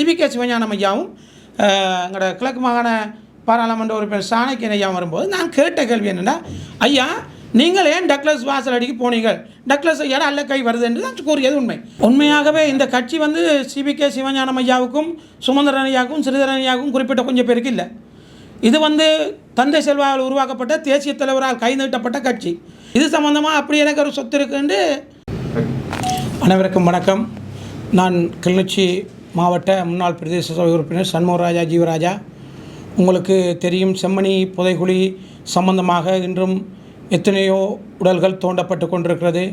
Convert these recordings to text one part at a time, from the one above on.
CPK Sivagnanam ஐயாவும் எங்களோட கிழக்கு மாகாண பாராளுமன்ற உறுப்பினர் சாணக்கியன் ஐயா வரும்போது நான் கேட்ட கேள்வி என்னென்னா, ஐயா நீங்கள் ஏன் டக்ளஸ் வாசலடிக்கு போனீங்கள், டக்ளஸ் ஐயா அல்ல கை வருது என்று நான் கூறியது உண்மையாகவே இந்த கட்சி சிபிகே சிவஞானம் ஐயாவுக்கும் சுமந்திரன் ஐயாவுக்கும் சிறிதரன் ஐயாவுக்கும் குறிப்பிட்ட கொஞ்சம் பேருக்கு இல்லை. இது தந்தை செல்வாவில் உருவாக்கப்பட்ட தேசிய தலைவரால் கை நீட்டப்பட்ட கட்சி. இது சம்பந்தமாக அப்படி எனக்கு ஒரு சொத்து இருக்குன்னு. அனைவருக்கும் வணக்கம். நான் கிளிநொச்சி மாவட்ட முன்னாள் பிரதேச சபை உறுப்பினர் சண்முகராஜா ஜீவராஜா. உங்களுக்கு தெரியும், செம்மணி புதைகுழி சம்பந்தமாக இன்றும் எத்தனையோ உடல்கள் தோண்டப்பட்டு கொண்டிருக்கிறது.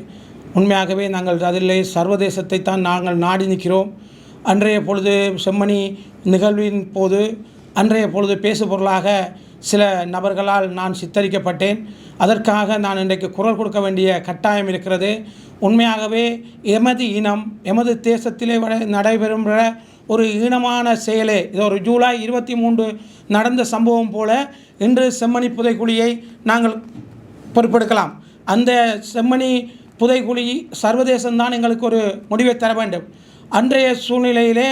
உண்மையாகவே நாங்கள் அதிலே சர்வதேசத்தை தான் நாங்கள் நாடி நிற்கிறோம். அன்றைய பொழுது செம்மணி நிகழ்வின் போது அன்றைய பொழுது பேசுபொருளாக சில நபர்களால் நான் சித்தரிக்கப்பட்டேன். அதற்காக நான் இன்றைக்கு குரல் கொடுக்க வேண்டிய கட்டாயம் இருக்கிறது. உண்மையாகவே எமது இனம் எமது தேசத்திலே நடைபெறும் ஒரு ஈனமான செயலே. இது ஒரு ஜூலை 23 நடந்த சம்பவம் போல இன்று செம்மணி புதைக்குழியை நாங்கள் பொறுப்பெடுக்கலாம். அந்த செம்மணி புதைக்குழி சர்வதேசம்தான் எங்களுக்கு ஒரு முடிவை தர வேண்டும். அன்றைய சூழ்நிலையிலே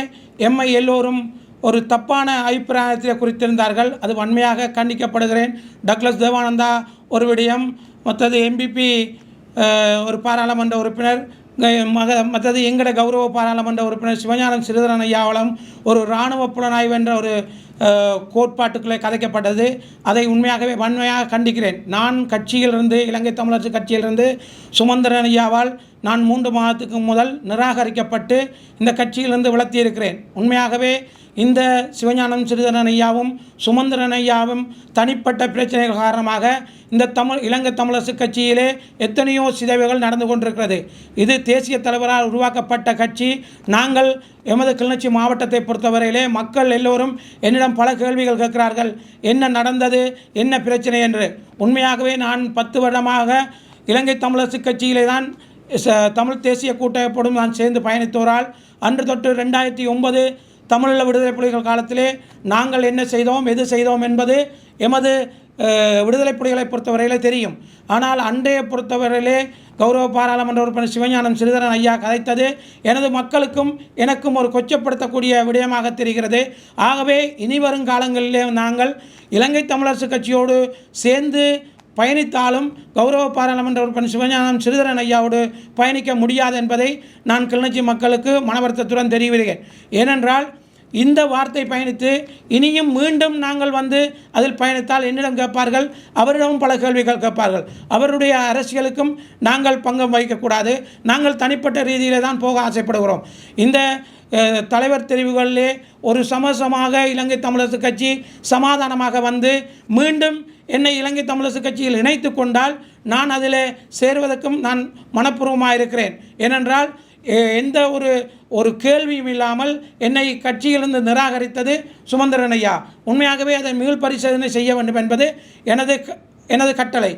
எம்மை எல்லோரும் ஒரு தப்பான அபிப்பிராயத்தை குறித்திருந்தார்கள். அது வன்மையாக கண்டிக்கப்படுகிறேன். டக்ளஸ் தேவானந்தா ஒரு விடயம், மற்றது எம்பிபி ஒரு பாராளுமன்ற உறுப்பினர், மற்றது எங்கட கௌரவ பாராளுமன்ற உறுப்பினர் சிவஞானம் சிறிதரன் ஐயாவளம் ஒரு இராணுவ புலனாய்வு என்ற ஒரு கோட்பாட்டுக்குள்ளே கதைக்கப்பட்டது. அதை உண்மையாகவே வன்மையாக கண்டிக்கிறேன். நான் கட்சியிலிருந்து, இலங்கை தமிழரசு கட்சியிலிருந்து சுமந்திரன் ஐயாவால் நான் 3 மாதத்துக்கு முதல் நிராகரிக்கப்பட்டு இந்த கட்சியிலிருந்து விலத்தியிருக்கிறேன். உண்மையாகவே இந்த சிவஞானம் சிறிதரன் ஐயாவும் சுமந்திரன் ஐயாவும் தனிப்பட்ட பிரச்சனைகள் காரணமாக இந்த இலங்கை தமிழரசு கட்சியிலே எத்தனையோ சிதைவுகள் நடந்து கொண்டிருக்கிறது. இது தேசிய தலைவரால் உருவாக்கப்பட்ட கட்சி. நாங்கள் எமது கிளிநொச்சி மாவட்டத்தை பொறுத்தவரையிலே மக்கள் எல்லோரும் என்னிடம் பல கேள்விகள் கேட்கிறார்கள், என்ன நடந்தது, என்ன பிரச்சனை என்று. உண்மையாகவே நான் 10 வருடமாக இலங்கை தமிழரசு கட்சியிலே தான் தமிழ் தேசிய கூட்டமைப்போடும் நான் சேர்ந்து பயணித்தோரால் அன்று தொட்டு 2009 தமிழீழ விடுதலை புலிகள் காலத்திலே நாங்கள் என்ன செய்தோம், எது செய்தோம் என்பது எமது விடுதலை புலிகளை பொறுத்தவரையிலே தெரியும். ஆனால் அன்றைய பொறுத்தவரையிலே கௌரவ பாராளுமன்ற உறுப்பினர் சிவஞானம் சிறிதரன் ஐயா கதைத்தது எனது மக்களுக்கும் எனக்கும் ஒரு கொச்சப்படுத்தக்கூடிய விடயமாக தெரிகிறது. ஆகவே இனி வரும் காலங்களிலே நாங்கள் இலங்கை தமிழரசு கட்சியோடு சேர்ந்து பயணித்தாலும் கௌரவ பாராளுமன்ற உறுப்பினர் சிவஞானம் சிறிதரன் ஐயாவோடு பயணிக்க முடியாது என்பதை நான் கிளிநொச்சி மக்களுக்கு மனவருத்தத்துடன் தெரிவிக்கிறேன். ஏனென்றால் இந்த வார்த்தை பயணித்து இனியும் மீண்டும் நாங்கள் அதில் பயணித்தால் என்னிடம் கேட்பார்கள், அவரிடமும் பல கேள்விகள் கேட்பார்கள். அவருடைய அரசியலுக்கும் நாங்கள் பங்கம் வகிக்கக்கூடாது. நாங்கள் தனிப்பட்ட ரீதியில் தான் போக ஆசைப்படுகிறோம். இந்த தலைவர் தெரிவுகளிலே ஒரு சமசமாக இலங்கை தமிழரசு கட்சி சமாதானமாக மீண்டும் என்னை இலங்கை தமிழரசு கட்சியில் இணைத்து கொண்டால் நான் அதில் சேருவதற்கும் நான் மனப்பூர்வமாக இருக்கிறேன். ஏனென்றால் எந்த ஒரு கேள்வியும் இல்லாமல் என்னை கட்சியிலிருந்து நிராகரித்தது சுமந்திரன் ஐயா. உண்மையாகவே அதை மீள் பரிசோதனை செய்ய வேண்டும் என்பது எனது கட்டளை.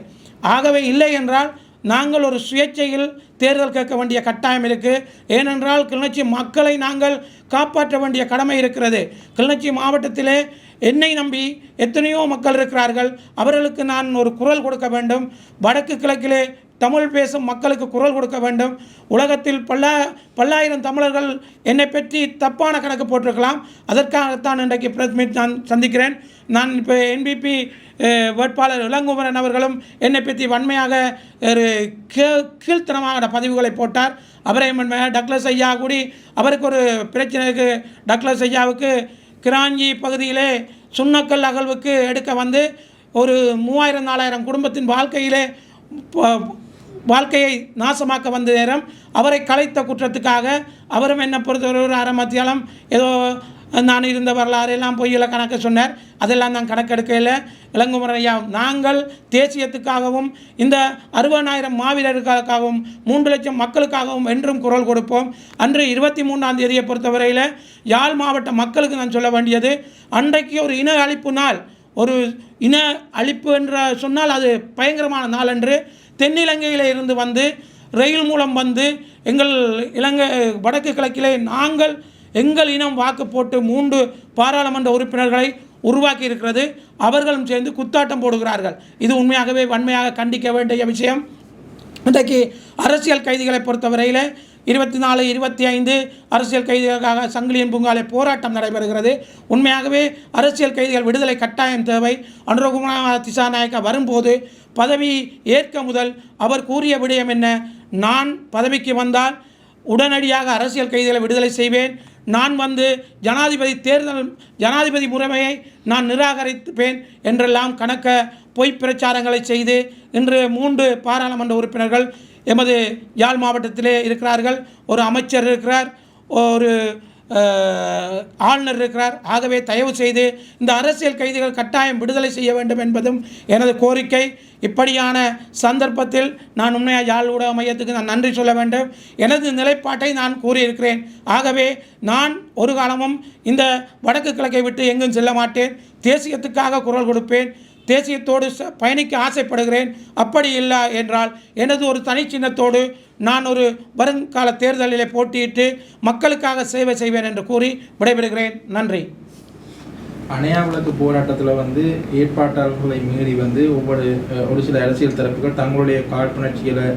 ஆகவே இல்லை என்றால் நாங்கள் ஒரு சுயேட்சையில் தேர்தல் கேட்க வேண்டிய கட்டாயம் இருக்குது. ஏனென்றால் கிளிநொச்சி மக்களை நாங்கள் காப்பாற்ற வேண்டிய கடமை இருக்கிறது. கிளிநொச்சி மாவட்டத்திலே என்னை நம்பி எத்தனையோ மக்கள் இருக்கிறார்கள். அவர்களுக்கு நான் ஒரு குரல் கொடுக்க வேண்டும். வடக்கு கிழக்கிலே தமிழ் பேசும் மக்களுக்கு குரல் கொடுக்க வேண்டும். உலகத்தில் பல்லாயிரம் தமிழர்கள் என்னை பற்றி தப்பான கணக்கு போட்டிருக்கலாம். அதற்காகத்தான் இன்றைக்கு பிரஸ் மீட் நான் சந்திக்கிறேன். நான் இப்போ என்பிபி வேட்பாளர் இளங்குமரன் அவர்களும் என்னை பற்றி வன்மையாக ஒரு கீழ்த்தனமான பதிவுகளை போட்டார். அவரை டக்ளஸ் ஐயா கூடி அவருக்கு ஒரு பிரச்சனைக்கு டக்ளஸ் ஐயாவுக்கு கிராஞ்சி பகுதியிலே சுண்ணக்கல் அகழ்வுக்கு எடுக்க ஒரு 3000-4000 குடும்பத்தின் வாழ்க்கையை நாசமாக்க வந்த நேரம் அவரை கலைத்த குற்றத்துக்காக அவரும் என்னை பொறுத்தவரை ஒரு அரை மத்தியாலம் ஏதோ நான் இருந்த வரலாறு எல்லாம் பொய்யில கணக்கு சொன்னார். அதெல்லாம் நான் கணக்கெடுக்கையில் இளங்குமரன் ஐயா நாங்கள் தேசியத்துக்காகவும் இந்த 60,000 மாவீரர்களுக்காகவும் 3 லட்சம் மக்களுக்காகவும் என்றும் குரல் கொடுப்போம். அன்று 23ஆம் தேதியை பொறுத்தவரையில் யாழ் மாவட்ட மக்களுக்கு நான் சொல்ல வேண்டியது, அன்றைக்கு ஒரு இன அழிப்பு நாள். ஒரு இன அழிப்பு என்ற சொன்னால் அது பயங்கரமான நாள். என்று தென்னிலங்கையில் இருந்து ரயில் மூலம் எங்கள் இலங்கை வடக்கு கிழக்கிலே நாங்கள் எங்கள் இனம் வாக்கு போட்டு 3 பாராளுமன்ற உறுப்பினர்களை உருவாக்கி இருக்கிறது. அவர்களும் சேர்ந்து குத்தாட்டம் போடுகிறார்கள். இது உண்மையாகவே வன்மையாக கண்டிக்க வேண்டிய விஷயம். இன்றைக்கு அரசியல் கைதிகளை பொறுத்தவரையில் 24, 25 அரசியல் கைதிகளுக்காக சங்கிலியன் பூங்காலே போராட்டம் நடைபெறுகிறது. உண்மையாகவே அரசியல் கைதிகள் விடுதலை கட்டாயம் தேவை. அனுரகுமார திசாநாயக்கா வரும்போது பதவி ஏற்க முதல் அவர் கூறிய விடயம் என்ன? நான் பதவிக்கு வந்தால் உடனடியாக அரசியல் கைதிகளை விடுதலை செய்வேன். நான் வந்து ஜனாதிபதி முறைமையை நான் நிராகரிப்பேன் என்றெல்லாம் கணக்க பொய் பிரச்சாரங்களை செய்து இன்று 3 பாராளுமன்ற உறுப்பினர்கள் எமது யாழ் மாவட்டத்திலே இருக்கிறார்கள். ஒரு அமைச்சர் இருக்கிறார், ஒரு ஆளுநர் இருக்கிறார். ஆகவே தயவு செய்து இந்த அரசியல் கைதிகள் கட்டாயம் விடுதலை செய்ய வேண்டும் என்பதும் எனது கோரிக்கை. இப்படியான சந்தர்ப்பத்தில் நான் உண்மையாக யாழ் ஊடக மையத்துக்கு நான் நன்றி சொல்ல வேண்டும். எனது நிலைப்பாட்டை நான் கூறியிருக்கிறேன். ஆகவே நான் ஒரு காலமும் இந்த வடக்கு கிழக்கை விட்டு எங்கும் செல்ல மாட்டேன். தேசியத்துக்காக குரல் கொடுப்பேன். தேசியத்தோடு பயணிக்க ஆசைப்படுகிறேன். அப்படி இல்லை என்றால் எனது ஒரு தனி சின்னத்தோடு நான் ஒரு வருங்கால தேர்தலிலே போட்டியிட்டு மக்களுக்காக சேவை செய்வேன் என்று கூறி விடைபெறுகிறேன். நன்றி. அணையா விளக்கு போராட்டத்தில் வந்து ஏற்பாட்டாளர்களை மீறி வந்து ஒரு சில அரசியல் தரப்புகள் தங்களுடைய காழ்ப்புணர்ச்சிகளை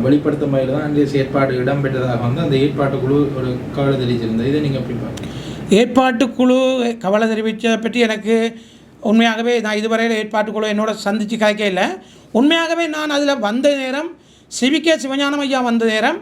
வெளிப்படுத்தும் வகையில் தான் அந்த ஏற்பாடு இடம்பெற்றதாக வந்து அந்த ஏற்பாட்டுக்குழு ஒரு கவலை தெரிவிச்சிருந்தது. இதை நீங்கள் எப்படி பார்க்குறீங்க? ஏற்பாட்டுக்குழு கவலை தெரிவித்ததை பற்றி எனக்கு உண்மையாகவே நான் இதுவரையில் ஏற்பாட்டுக்குழு என்னோட சந்தித்து காய்க்க இல்லை. உண்மையாகவே நான் அதில் வந்த நேரம் சிவிகே சிவஞானம் ஐயா வந்த நேரம்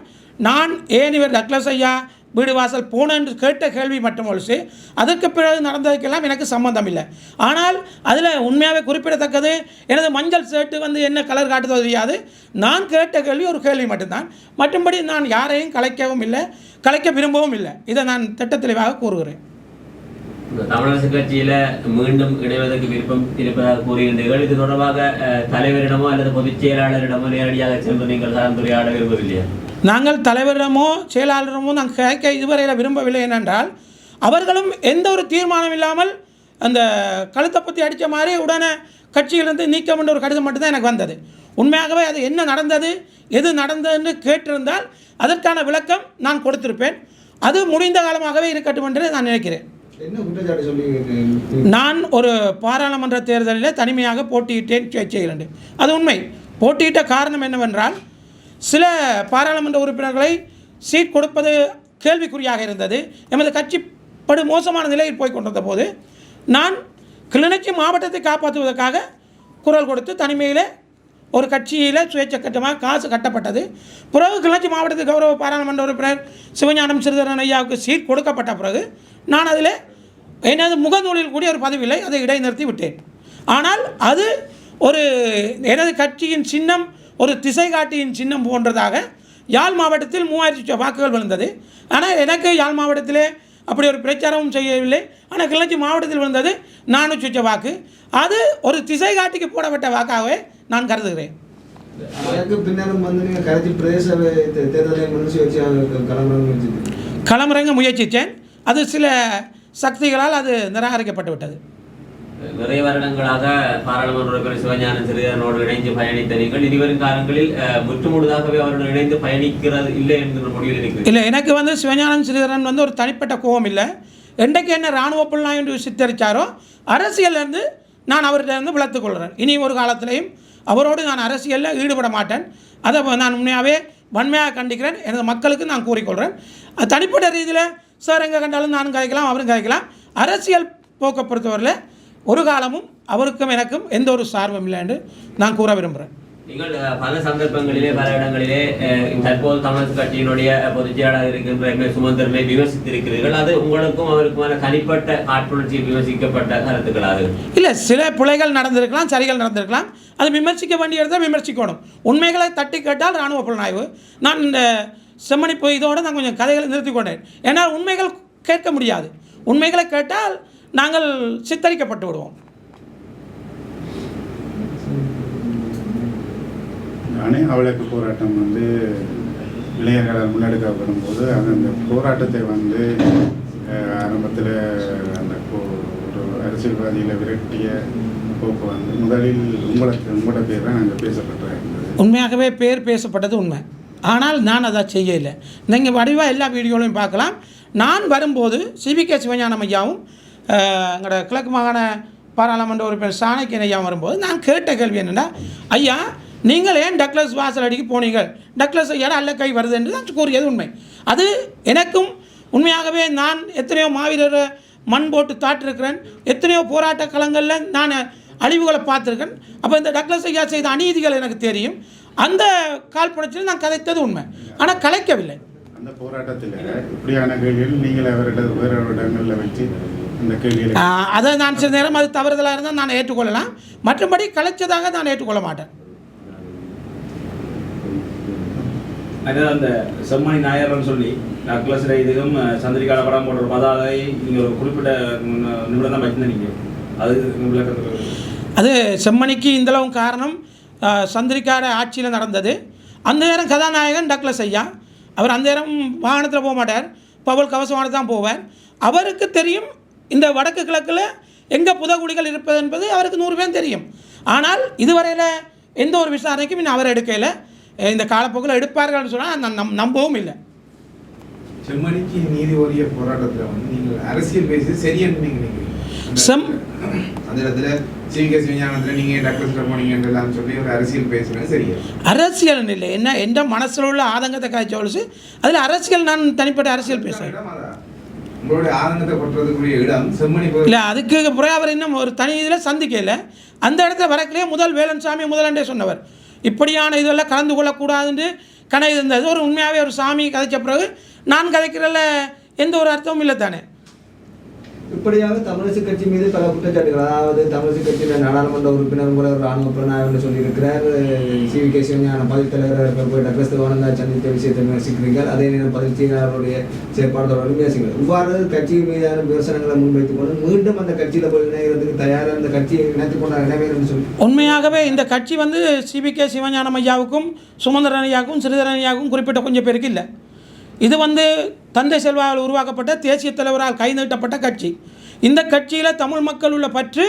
நான் ஏன் இவர் டக்ளஸ் ஐயா வீடு வாசல் போனேன்னு கேட்ட கேள்வி மட்டும் ஒழிச்சு அதற்கு பிறகு நடந்ததுக்கெல்லாம் எனக்கு சம்பந்தம் இல்லை. ஆனால் அதில் உண்மையாகவே குறிப்பிடத்தக்கது எனது மஞ்சள் ஷர்ட்டு வந்து என்ன கலர் காட்டுதோ தெரியாது. நான் கேட்ட கேள்வி ஒரு கேள்வி மட்டும்தான். மற்றும்படி நான் யாரையும் கலைக்கவும் இல்லை, கலைக்க விரும்பவும் இல்லை. இதை நான் திட்டத்தெளிவாக கூறுகிறேன். தமிழரசு கட்சியில் மீண்டும் இணைவதற்கு விருப்பம் இருப்பதாக கூறுகின்றீர்கள். இது தொடர்பாக தலைவரிடமோ அல்லது பொதுச் செயலாளரிடமோ நேரடியாக சென்று நீங்கள் கலந்துரையாட விரும்பவில்லையா? நாங்கள் தலைவரிடமோ செயலாளரிடமோ நாங்கள் கேட்க இதுவரையில் விரும்பவில்லை. ஏனென்றால் அவர்களும் எந்த ஒரு தீர்மானம் இல்லாமல் அந்த கழுத்தை பற்றி அடித்த மாதிரி உடனே கட்சியிலிருந்து நீக்கம் என்ற ஒரு கடிதம் மட்டும்தான் எனக்கு வந்தது. உண்மையாகவே அது என்ன நடந்தது, எது நடந்ததுன்னு கேட்டிருந்தால் அதற்கான விளக்கம் நான் கொடுத்திருப்பேன். அது முடிந்த காலமாகவே இருக்கட்டும் என்று நான் நினைக்கிறேன். நான் ஒரு பாராளுமன்ற தேர்தலில் தனிமையாக போட்டியிட்டேன் செய்கிறேன். அது உண்மை. போட்டியிட்ட காரணம் என்னவென்றால் சில பாராளுமன்ற உறுப்பினர்களை சீட் கொடுப்பது கேள்விக்குறியாக இருந்தது. எமது கட்சி படு மோசமான நிலையில் போய் கொண்டிருந்த போது நான் கிளிநொச்சி மாவட்டத்தை காப்பாற்றுவதற்காக குரல் கொடுத்து தனிமையில் ஒரு கட்சியில் சுயேட்சை காசு கட்டப்பட்டது. பிறகு கிளிநொச்சி மாவட்டத்துக்கு கௌரவ பாராளுமன்ற உறுப்பினர் சிவஞானம் ஸ்ரீதரன் ஐயாவுக்கு சீட் கொடுக்கப்பட்ட பிறகு நான் அதில் எனது முகநூலில் கூடிய ஒரு பதிவில்லை, அதை இடைநிறுத்தி விட்டேன். ஆனால் அது ஒரு எனது கட்சியின் சின்னம் ஒரு திசை காட்டியின் சின்னம் போன்றதாக யாழ் மாவட்டத்தில் 3000 வாக்குகள் விழுந்தது. ஆனால் எனக்கு யாழ் மாவட்டத்திலே அப்படி ஒரு பிரச்சாரமும் செய்யவில்லை. ஆனால் கிளிநொச்சி மாவட்டத்தில் விழுந்தது 400 வாக்கு. அது ஒரு திசை காட்டிக்கு போடப்பட்ட வாக்காகவே நான் கருதுகிறேன். களமிறங்க முயற்சித்தேன். அது சில சக்திகளால் அது நிராகரிக்கப்பட்டு விட்டது. நிறைய வருடங்களாக பாராளுமன்ற உறுப்பினர் சிவஞானம் ஸ்ரீதரனோடு இணைந்து பயணித்த நீங்கள் இனிவரும் காலங்களில் முற்றுமுழுதாகவே அவருடன் இணைந்து பயணிக்கிறது இல்லை என்கிற முடிவில் இருக்கிறது. இல்லை, எனக்கு வந்து சிவஞானம் ஸ்ரீதரன் வந்து ஒரு தனிப்பட்ட கோபம் இல்லை. என்றைக்கு என்ன இராணுவ புலனாய் என்று சித்தரித்தாரோ அரசியலிருந்து நான் அவர்கிட்ட விளத்துக் கொள்கிறேன். இனி ஒரு காலத்திலையும் அவரோடு நான் அரசியலில் ஈடுபட மாட்டேன். அதை நான் உண்மையாகவே வன்மையாக கண்டிக்கிறேன். எனது மக்களுக்கு நான் கூறிக்கொள்கிறேன். தனிப்பட்ட ரீதியில் சார் எங்கே கண்டாலும் நானும் கதைக்கலாம், அவரும் கதைக்கலாம். அரசியல் போக்கை பொறுத்தவரையில் ஒரு காலமும் அவருக்கும் எனக்கும் எந்த ஒரு சார்பும் இல்லை என்று நான் கூற விரும்புகிறேன். நீங்கள் பல சந்தர்ப்பங்களிலே பல இடங்களிலே தற்போது தமிழக கட்சியினுடைய பொதுச் செயலாளர் இருக்கின்ற சுமந்திரனை விமர்சித்திருக்கிறீர்கள். அது உங்களுக்கும் அவருக்குமான தனிப்பட்ட காழ்ப்புணர்ச்சியில் விமர்சிக்கப்பட்ட கருத்துக்களாக இல்லை. சில பிழைகள் நடந்திருக்கலாம், சரிகள் நடந்திருக்கலாம். அது விமர்சிக்க வேண்டிய இடத்தை விமர்சிக்கணும். உண்மைகளை தட்டி கேட்டால் இராணுவ புலனாய்வு. நான் இந்த செம்மணி இதோடு நான் கொஞ்சம் கதைகளை நிறுத்தி கொண்டேன். ஏன்னா உண்மைகள் கேட்க முடியாது. உண்மைகளை கேட்டால் நாங்கள் சித்தரிக்கப்பட்டு விடுவோம். அணையா விளக்கு போராட்டம் வந்து இளைஞர்களால் முன்னெடுக்கப்படும் போது அந்த போராட்டத்தை வந்து ஆரம்பத்தில் அந்த ஒரு அரசியல்வாதிகளை விரட்டிய போக்கு வந்து முதலில் உங்களோட பேர் தான் அங்கே பேசப்பட்டிருந்தது. உண்மையாகவே பேர் பேசப்பட்டது உண்மை. ஆனால் நான் அதை செய்யலை. நீங்கள் வடிவாக எல்லா வீடியோலையும் பார்க்கலாம். நான் வரும்போது சிவிகே சிவஞானம் ஐயாவும் எங்களோட கிழக்கு மாகாண பாராளுமன்ற உறுப்பினர் சாணக்கியன் ஐயாவும் வரும்போது நான் கேட்ட கேள்வி என்னென்னா, ஐயா நீங்கள் ஏன் டக்ளஸ் வாசலடிக்கு போனீர்கள், டக்ளஸ் ஐயா அல்ல கை வருது என்று தான் கூறியது உண்மை. அது எனக்கும் உண்மையாகவே நான் எத்தனையோ மாவீரரை மண் போட்டு தாட்டிருக்கிறேன், எத்தனையோ போராட்ட களங்களில் நான் அழிவுகளை பார்த்துருக்கேன். அப்போ இந்த டக்ளஸ் ஐயா செய்த அநீதிகள் எனக்கு தெரியும். அந்த காழ்ப்புணர்ச்சியில் நான் கதைத்தது உண்மை, ஆனால் கலைக்கவில்லை. அந்த போராட்டத்தில் இப்படியான கேள்விகள் நீங்கள் அவர்கிட்ட வேறு இடங்களில் வச்சு அந்த கேள்விகளை அதை நான் சில நேரம் அது தவறுதலாக இருந்தால் நான் ஏற்றுக்கொள்ளலாம், மற்றபடி கலைச்சதாக நான் ஏற்றுக்கொள்ள மாட்டேன். அதாவது அந்த செம்மணி நாயர்னு சொல்லி டக்ளஸ் இதுக்கும் சந்திரிகால படம் போடுற பதாதை நீங்கள் ஒரு குறிப்பிட்ட நிமிடம் தான் வச்சுருந்தீங்க. அது அது செம்மணிக்கு இந்தளவும் காரணம் சந்திரிகார ஆட்சியில் நடந்தது. அந்த நேரம் கதாநாயகன் டக்ளஸ் ஐயா. அவர் அந்த நேரம் வாகனத்தில் போக மாட்டார், பவல் கவசமான தான் போவார். அவருக்கு தெரியும் இந்த வடக்கு கிழக்கில் எங்கே புதகுடிகள் இருப்பது என்பது அவருக்கு 100 பேர் தெரியும். ஆனால் இதுவரையில் எந்த ஒரு விசாரணைக்கும் இன்னும் அவர் எடுக்கையில், இந்த காலப்போக்கில் எடுப்பார்கள்னு சொன்னால் நான் நம்பவும் இல்லை. செம்மணிக்கு நீதி கோரிய போராட்டத்தில் வந்து நீங்கள் அரசியல் பேசி சரியன்னு நீங்கள் அந்த இடத்துல சிவிகே சிவஞானத்தில் நீங்கள் டக்ளஸ் போனீங்கன்றலாம் சொல்லி ஒரு அரசியல் பேசுகிறது சரியா? அரசியல் இல்லை, என்ன எந்த மனசில் உள்ள ஆதங்கத்தை காய்ச்சி அதில் அரசியல் நான் தனிப்பட்ட அரசியல் பேசுகிறேன். உங்களுடைய ஆதங்கத்தை கொட்டுறதுக்குரிய இடம் செம்மணி இல்லை, அதுக்கு பிறகு அவர் இன்னும் ஒரு தனி இதில் சந்திக்கல. அந்த இடத்துல வரக்கிலே முதல் வேலன்சாமி முதலண்டே சொன்னவர் இப்படியான இதெல்லாம் கலந்து கொள்ளக்கூடாதுன்னு கணக்கு இருந்தது. ஒரு உண்மையாகவே ஒரு சாமி கதைச்ச பிறகு நான் கதைக்கிறதில் எந்த ஒரு அர்த்தமும் இல்லை தானே. இப்படியாக தமிழிசை கட்சி மீது பல குற்றச்சாட்டுகள், அதாவது தமிழிசை கட்சியில் நாடாளுமன்ற உறுப்பினர் கூட ஒரு ராணுவ புலனாய்வு சொல்லியிருக்கிறார். சிவிகே சிவஞானம் பதில் தலைவர் போய் டக்ளஸ் தேவானந்தா சந்தித்த விஷயத்தை விமர்சிக்கிறீர்கள், அதே நேரம் பதில் செயலாளருடைய செயற்பாடுகளோடு விமர்சிக்கிறீர்கள். இவ்வாறு கட்சி மீதான விமர்சனங்களை முன்வைத்துக் கொண்டு மீண்டும் அந்த கட்சியில் போய் இணைகிறதுக்கு தயாராக அந்த கட்சியை இணைத்துக் கொண்ட இணைவேன்னு சொல்லி உண்மையாகவே இந்த கட்சி வந்து சிவிகே சிவஞானம் ஐயாவுக்கும் சுமந்திரன் ஐயாவுக்கும் ஸ்ரீதரன் ஐயாவுக்கும் குறிப்பிட்ட கொஞ்சம் பேருக்கு இல்லை. இது வந்து தந்தை செல்வாவால் உருவாக்கப்பட்ட தேசிய தலைவரால் கை நீட்டப்பட்ட கட்சி. இந்த கட்சியில் தமிழ் மக்கள் உள்ள பற்று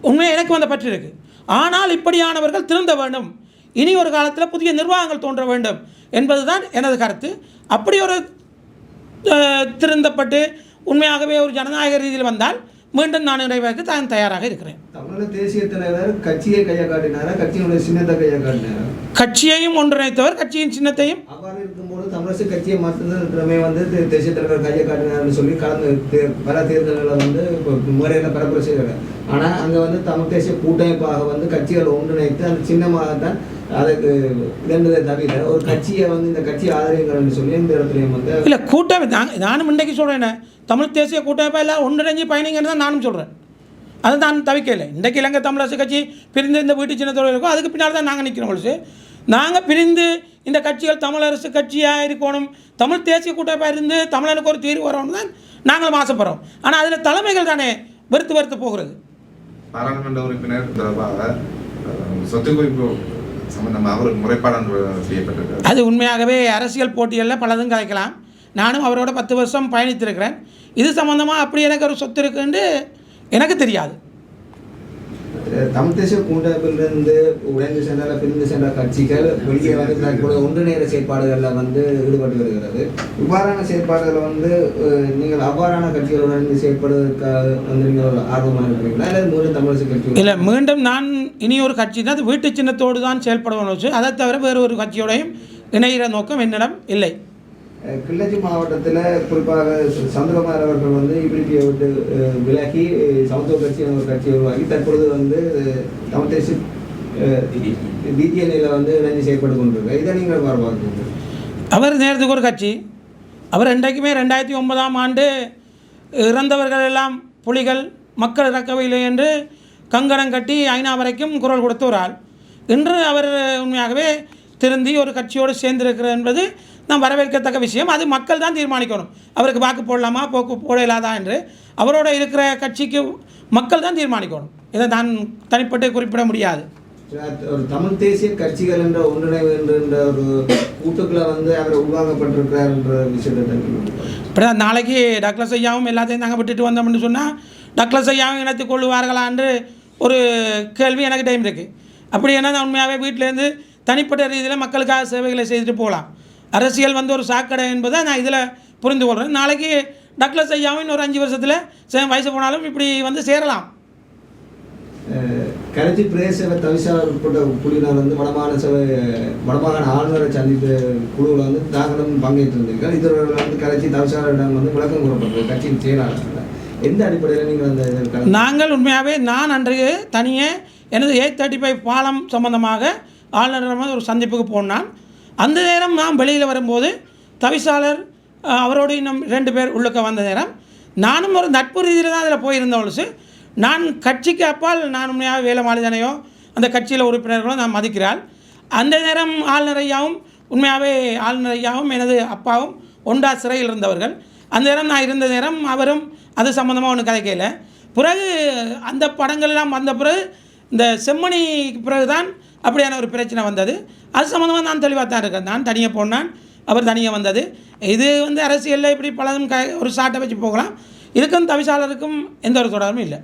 உண்மையாக எனக்கு வந்த பற்று இருக்குது. ஆனால் இப்படியானவர்கள் திருந்த வேண்டும், இனி ஒரு காலத்தில் புதிய நிர்வாகங்கள் தோன்ற வேண்டும் என்பது தான் எனது கருத்து. அப்படி ஒரு திருந்தப்பட்டு உண்மையாகவே ஒரு ஜனநாயக ரீதியில் வந்தால் மீண்டும் நான் நிறைவேற்ற தான் தயாராக இருக்கிறேன். தமிழக தேசிய தலைவர் கட்சியை கையை காட்டினாரா, கட்சியினுடைய சின்னத்தை கையை காட்டினாரா? கட்சியையும் ஒன்றிணைத்தவர், கட்சியின் சின்னத்தையும். அவ்வாறு இருக்கும்போது தமிழரசு கட்சியை மாற்றமே வந்து தேசிய தலைவர் கையை காட்டினார்னு சொல்லி கலந்து பல தேர்தல்களை வந்து முறையில் பரப்புரை செய்கிறார். ஆனால் அங்கே வந்து தமிழ் தேசிய கூட்டமைப்பாக வந்து கட்சிகள் ஒன்றிணைத்து அந்த சின்னமாகத்தான் அதுக்கு இதன்றதை தவிர ஒரு கட்சியை வந்து இந்த கட்சி ஆதரிங்கள்னு சொல்லி இந்த இடத்துலையும் வந்து இல்லை கூட்டமைப்பு நானும் இன்றைக்கு சொல்கிறேன், தமிழ் தேசிய கூட்டமைப்பாக எல்லாம் ஒன்றிணைஞ்சு பயணிங்கன்னு தான் நானும் சொல்கிறேன். அதை நான் தவிக்கலை. இன்றைக்கு இலங்கை தமிழரசு கட்சி பிரிந்து இந்த வீட்டு சின்னத்தோடு இருக்கும், அதுக்கு பின்னால் தான் நாங்கள் நிற்கிறோம். ஒழிச்சு நாங்கள் பிரிந்து இந்த கட்சிகள் தமிழரசு கட்சியாக இருக்கணும், தமிழ் தேசிய கூட்டமைப்பாக இருந்து தமிழனுக்கு ஒரு தீர்வு வரணும் தான் நாங்களும் ஆசைப்படுறோம். ஆனால் அதில் தலைமைகள் தானே வெறுத்து போகிறது. பாராளுமன்ற உறுப்பினர் தொடர்பாக சொத்து குவிப்பு சம்பந்தமாக ஒரு முறைப்பாடு செய்யப்பட்டிருக்கிறது. அது உண்மையாகவே அரசியல் போட்டிகளில் பலதும் கலைக்கலாம். நானும் அவரோட 10 வருஷம் பயணித்திருக்கிறேன். இது சம்பந்தமாக அப்படி எனக்கு ஒரு சொத்து இருக்குன்னு எனக்கு தெரியாது. தமிழ் தேசிய கூட்டமைப்பிலிருந்து உடைந்து சென்ற பிரிந்து சென்ற கட்சிகள் வெளியே வந்து தற்போது ஒன்றிணைந்த செயற்பாடுகளில் வந்து ஈடுபட்டு வருகிறது. இவ்வாறான செயற்பாடுகளை வந்து நீங்கள் அவ்வாறான கட்சிகளுடன் செயற்படுவதற்காக வந்து நீங்கள் ஆர்வமாக இருக்கிறீங்களா, அல்லது மீண்டும் தமிழரசு கட்சி? இல்லை, மீண்டும் நான் இனி ஒரு கட்சி தான், அது வீட்டு சின்னத்தோடு தான் செயல்படுவோம் வச்சு, அதை தவிர வேறு ஒரு கட்சியோடையும் இணைகிற நோக்கம் என்னிடம் இல்லை. கிளிநொச்சி மாவட்டத்தில் குறிப்பாக சந்திரகுமார் அவர்கள் வந்து இபிடிபியை விட்டு விலகி சமத்துவ கட்சி ஒரு கட்சியை உருவாக்கி தற்பொழுது வந்து தமிழ் தேசிய டிடிஎன்ஏல வந்து இணைந்து செயற்பட்டு கொண்டிருக்கார். இதை நீங்கள் பார்ப்பாங்க. அவர் நேரத்துக்கு ஒரு கட்சி, அவர் இன்றைக்குமே 2009ஆம் ஆண்டு இறந்தவர்கள் எல்லாம் புலிகள் மக்கள் இறக்கவில்லை என்று கங்கணம் கட்டி ஐநா வரைக்கும் குரல் கொடுத்த ஒரு ஆள். இன்று அவர் உண்மையாகவே திருந்தி ஒரு கட்சியோடு சேர்ந்திருக்கிறார் என்பது நாம் வரவேற்கத்தக்க விஷயம். அது மக்கள் தான் தீர்மானிக்கணும், அவருக்கு வாக்கு போடலாமா போட இல்லாதா என்று. அவரோட இருக்கிற கட்சிக்கு மக்கள் தான் தீர்மானிக்கணும், இதை நான் தனிப்பட்டு குறிப்பிட முடியாது. ஒரு தமிழ் தேசிய கட்சிகள் என்ற ஒன்றிணைவு என்ற ஒரு கூட்டுக்களை வந்து அவர் உருவாக்கப்பட்டிருக்கிறார் என்ற விஷயத்தை இப்படி தான் நாளைக்கு டக்ளஸ் ஐயாவும் எல்லாத்தையும் நாங்கள் விட்டுட்டு வந்தோம்னு சொன்னால் டக்ளஸ் ஐயாவும் இணைத்துக் கொள்வார்களான்னு ஒரு கேள்வி எனக்கு டைம் இருக்குது. அப்படி என்ன உண்மையாகவே வீட்டிலேருந்து தனிப்பட்ட ரீதியில் மக்களுக்காக சேவைகளை செய்துட்டு போகலாம். அரசியல் வந்து ஒரு சாக்கடை என்பதை நான் இதில் புரிந்து கொள்கிறேன். நாளைக்கு டக்ளஸ் ஐயாவும் இன்னொரு 5 வருஷத்தில் வயசு போனாலும் இப்படி வந்து சேரலாம். கரைச்சி பிரதேச தவிசாளர் உட்பட்ட குழுவினர் வந்து வடமாகாண ஆளுநரை சந்தித்த குழுவில் வந்து தாங்களும் பங்கேற்றிருந்தீர்கள். இதோட வந்து கரைச்சி தவிசாளரிடம் வந்து விளக்கம் கூறப்பட்டது கட்சியின் செயலாளர்கள். எந்த அடிப்படையில் நீங்கள் அந்த நாங்கள் உண்மையாகவே நான் அன்றைய தனியே எனது 835 பாலம் சம்பந்தமாக ஆளுநரிடம் ஒரு சந்திப்புக்கு போனான். அந்த நேரம் நான் வெளியில் வரும்போது தவிசாளர் அவரோடு இன்னும் 2 பேர் உள்ளுக்க வந்த நேரம் நானும் ஒரு நட்பு ரீதியில் தான் அதில் போயிருந்தவளுக்கு நான் கட்சிக்கு அப்பால் நான் உண்மையாக வேலை மாளிதனையோ அந்த கட்சியில் உறுப்பினர்களோ நான் மதிக்கிறாள். அந்த நேரம் ஆளுநர் ஐயாவும் உண்மையாகவே ஆளுநர் ஐயாவும் எனது அப்பாவும் ஒன்றா சிறையில் இருந்தவர்கள். அந்த நேரம் நான் இருந்த நேரம் அவரும் அது சம்மந்தமாக ஒன்று கதைக்கல. பிறகு அந்த படங்கள்லாம் வந்த பிறகு இந்த செம்மணிக்கு பிறகு தான் அப்படியான ஒரு பிரச்சனை வந்தது. அது சம்மந்தமாக நான் தெளிவாக தான் இருக்கேன். நான் தனியாக போனான், அவர் தனியாக வந்தது. இது வந்து அரசியலில் இப்படி பலதும் ஒரு சாட்டை வச்சு போகலாம். இதுக்கும் தவிசாளருக்கும் எந்த ஒரு தொடர்பும் இல்லை.